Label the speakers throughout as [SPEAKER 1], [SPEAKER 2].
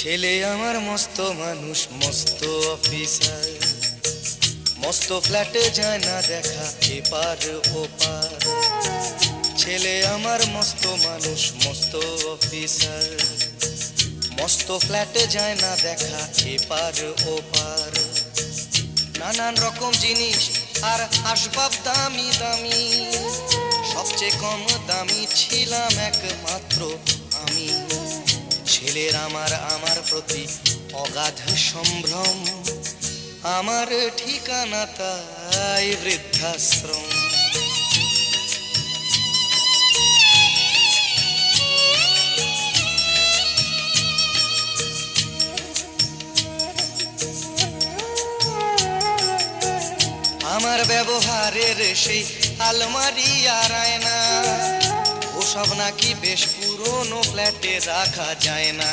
[SPEAKER 1] ছেলে আমার মস্ত মানুষ, মস্ত অফিসার, মস্ত ফ্ল্যাটে যায় না দেখা এপার ওপার। ছেলে আমার মস্ত মানুষ, মস্ত অফিসার, মস্ত ফ্ল্যাটে যায় না দেখা এপার ওপার। নানান রকম জিনিস আর আসবাব দামি দামি, সবচেয়ে কম দামি ছিলাম একমাত্র আমি। ছেলের আমার প্রতি অগাধ সম্ভ্রম, আমার ঠিকানা তাই বৃদ্ধাশ্রম। আমার ব্যবহারের সেই আলমারি আর আয়না, ওসব নাকি বেশ পুরনো ফ্ল্যাটে রাখা যায় না।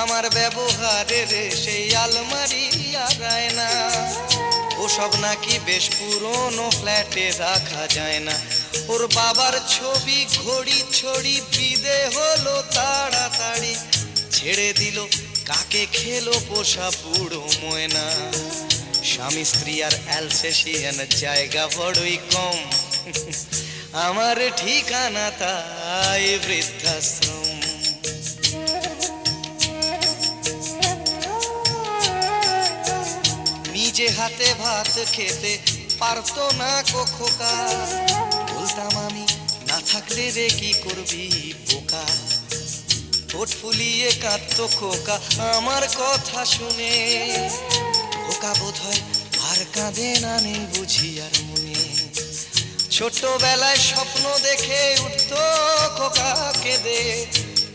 [SPEAKER 1] আমার ব্যবহারের সেই আলমারি আর আয়না, ওসব নাকি বেশ পুরনো ফ্ল্যাটে রাখা যায় না। ওর বাবার ছবি ঘড়ি ছড়ি বিদে হলো তাড়াতাড়ি, ছেড়ে দিল কাকে খেলো পোষা বুড়ো ময়না। স্বামী স্ত্রী আর অ্যালসেশিয়ান জায়গা বড়ই কম, আমার ঠিকানা তাই বৃদ্ধাশ্রম। নিজে হাতে ভাত খেতে পারতো না খোকা, বলতাম আমি না থাকলে রে কি করবি বোকা। ঠোঁট ফুলিয়ে কাঁদতো খোকা আমার কথা শুনে, খোকা বোধহয় আর কাঁদে না, নেই বুঝি আর মনে। ছোটবেলায় স্বপ্ন দেখে উঠতো খোকা কেঁদে,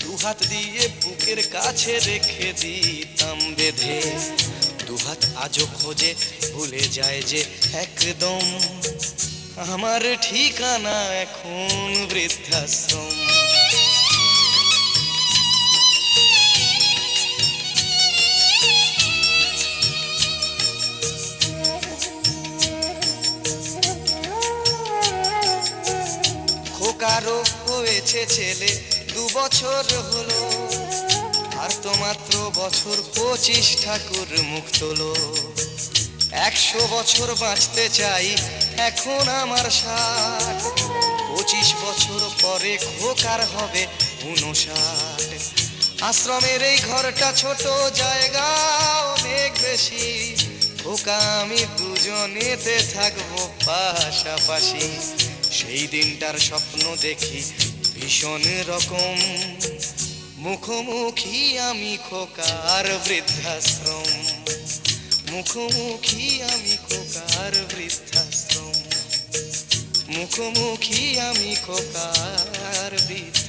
[SPEAKER 1] দুহাত দিয়ে বুকের কাছে রেখে দিতাম বেঁধে। দুহাত আজও খোঁজে ভুলে যায় যে একদম, আমার ঠিকানা এখন বৃদ্ধাশ্রম। খোকারও হয়েছে ছেলে 2 বছর হলো, আর তো মাত্র বছর 25 ঠাকুর মুখ তোলো। 100 বছর বাঁচতে চাই এখন আমার 60, 25 বছর পরে খোকার হবে 59। আশ্রমের এই ঘরটা ছোট, জায়গা অনেক বেশি, খোকা আমি দুজনেতে থাকবো পাশাপাশি। সেই দিনটার স্বপ্ন দেখি ভীষণ রকম, মুখোমুখি আমি খোকার বৃদ্ধাশ্রম। মুখোমুখি আমি খোকার বৃদ্ধাশ্রম, মুখোমুখি আমি খোকার বৃদ্ধাশ্রম।